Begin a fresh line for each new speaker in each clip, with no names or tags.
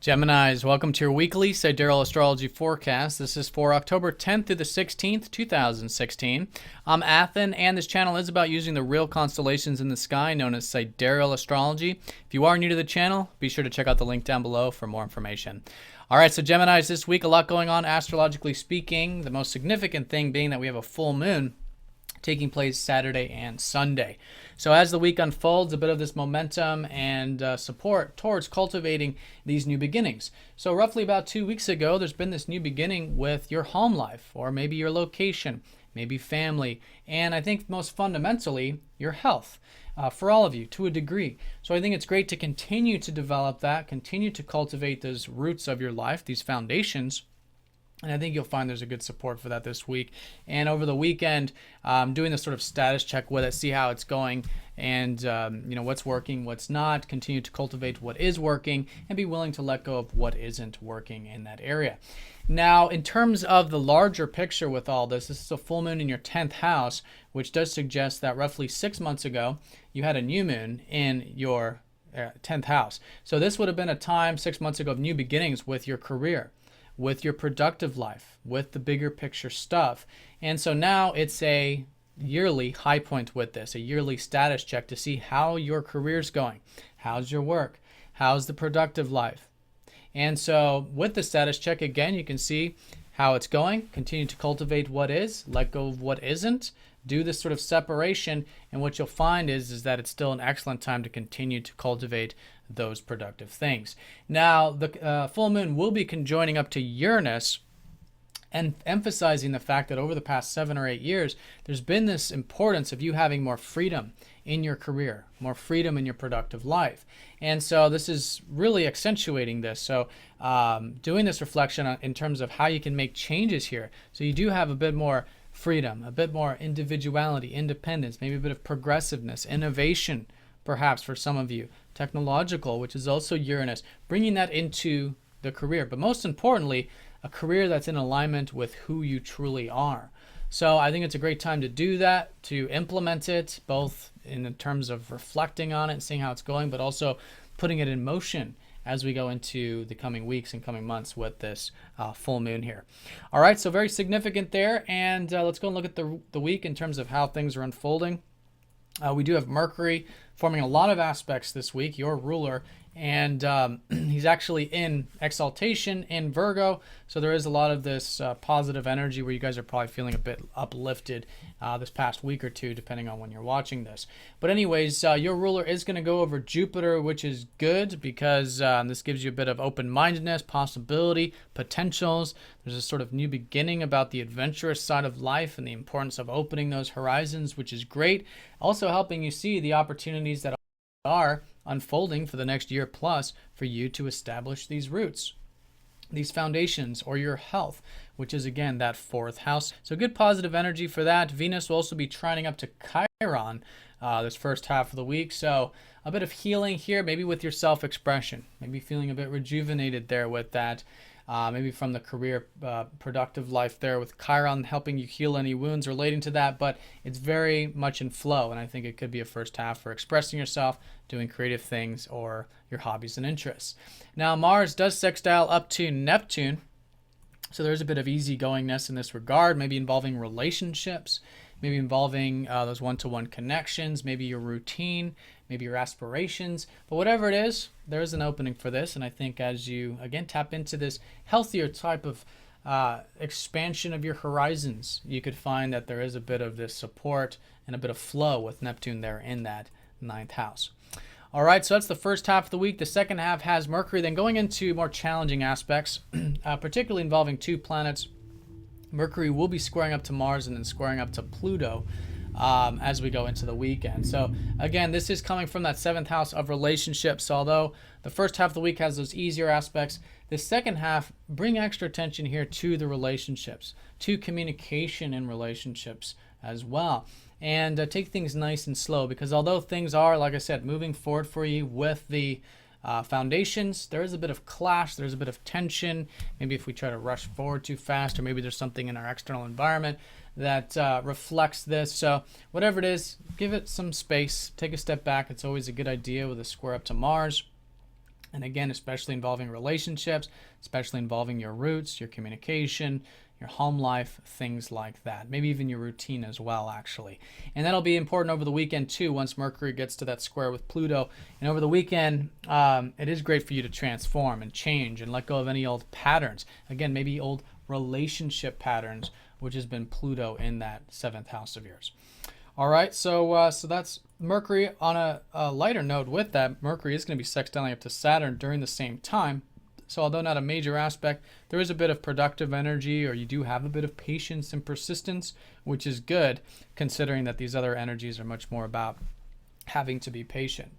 Geminis, welcome to your weekly Sidereal Astrology forecast. This is for October 10th through the 16th, 2016. I'm Athen, and this channel is about using the real constellations in the sky, known as Sidereal Astrology. If you are new to the channel, be sure to check out the link down below for more information. All right, so Geminis, this week, a lot going on astrologically speaking. The most significant thing being that we have a full moon taking place Saturday and Sunday. So as the week unfolds, a bit of this momentum and support towards cultivating these new beginnings. So roughly about 2 weeks ago, there's been this new beginning with your home life, or maybe your location, maybe family, and I think most fundamentally, your health. For all of you, to a degree. So I think it's great to continue to develop that, continue to cultivate those roots of your life, these foundations. And I think you'll find there's a good support for that this week. And over the weekend, doing this sort of status check with it, see how it's going, and what's working, what's not. Continue to cultivate what is working, and be willing to let go of what isn't working in that area. Now, in terms of the larger picture with all this is a full moon in your 10th house, which does suggest that roughly 6 months ago, you had a new moon in your 10th house. So this would have been a time 6 months ago of new beginnings with your career, with your productive life, with the bigger picture stuff. And so now it's a yearly high point with this, a yearly status check to see how your career's going. How's your work? How's the productive life? And so with the status check, again, you can see how it's going. Continue to cultivate what is, let go of what isn't. Do this sort of separation, and what you'll find is that it's still an excellent time to continue to cultivate those productive things. Now, the full moon will be conjoining up to Uranus, and emphasizing the fact that over the past 7 or 8 years, there's been this importance of you having more freedom in your career, more freedom in your productive life. And so this is really accentuating this. So doing this reflection in terms of how you can make changes here. So you do have a bit more freedom, a bit more individuality, independence, maybe a bit of progressiveness, innovation, perhaps for some of you, technological, which is also Uranus, bringing that into the career. But most importantly, a career that's in alignment with who you truly are. So I think it's a great time to do that, to implement it, both in terms of reflecting on it and seeing how it's going, but also putting it in motion as we go into the coming weeks and coming months with this full moon here. All right, so very significant there. And let's go and look at the week in terms of how things are unfolding. We do have Mercury forming a lot of aspects this week, your ruler, and he's actually in exaltation in Virgo, so there is a lot of this positive energy where you guys are probably feeling a bit uplifted this past week or two, depending on when you're watching this. But anyways, your ruler is going to go over Jupiter, which is good because this gives you a bit of open-mindedness, possibility, potentials. There's a sort of new beginning about the adventurous side of life and the importance of opening those horizons, which is great. Also helping you see the opportunities that are unfolding for the next year plus for you to establish these roots, these foundations, or your health, which is again that 4th house. So good positive energy for that. Venus will also be trining up to Chiron this first half of the week. So a bit of healing here, maybe with your self-expression, maybe feeling a bit rejuvenated there with that. Maybe from the career productive life there with Chiron helping you heal any wounds relating to that, but it's very much in flow, and I think it could be a first half for expressing yourself, doing creative things, or your hobbies and interests. Now, Mars does sextile up to Neptune, so there's a bit of easygoingness in this regard, maybe involving relationships, maybe involving those one-to-one connections, maybe your routine, maybe your aspirations. But whatever it is, there is an opening for this. And I think as you, again, tap into this healthier type of expansion of your horizons, you could find that there is a bit of this support and a bit of flow with Neptune there in that 9th house. All right, so that's the first half of the week. The second half has Mercury then going into more challenging aspects, particularly involving 2 planets. Mercury will be squaring up to Mars and then squaring up to Pluto as we go into the weekend. So again, this is coming from that 7th house of relationships. Although the first half of the week has those easier aspects, the second half, bring extra attention here to the relationships, to communication in relationships as well. And take things nice and slow, because although things are, like I said, moving forward for you with the foundations, there is a bit of clash, there's a bit of tension. Maybe if we try to rush forward too fast, or maybe there's something in our external environment that reflects this. So whatever it is, give it some space, take a step back. It's always a good idea with a square up to Mars. And again, especially involving relationships, especially involving your roots, your communication, your home life, things like that. Maybe even your routine as well, actually. And that'll be important over the weekend too, once Mercury gets to that square with Pluto. And over the weekend, it is great for you to transform and change and let go of any old patterns. Again, maybe old relationship patterns, which has been Pluto in that 7th house of yours. All right, so that's Mercury. On a lighter note with that, Mercury is going to be sextiling up to Saturn during the same time. So although not a major aspect, there is a bit of productive energy, or you do have a bit of patience and persistence, which is good, considering that these other energies are much more about having to be patient.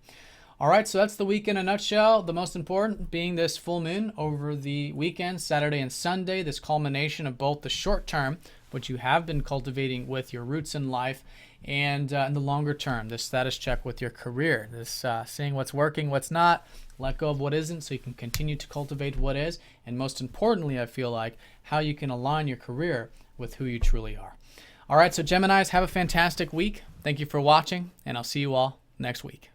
All right, so that's the week in a nutshell. The most important being this full moon over the weekend, Saturday and Sunday, this culmination of both the short term, which you have been cultivating with your roots in life, and in the longer term, this status check with your career, this seeing what's working, what's not, let go of what isn't so you can continue to cultivate what is, and most importantly, I feel like, how you can align your career with who you truly are. All right, so Geminis, have a fantastic week. Thank you for watching, and I'll see you all next week.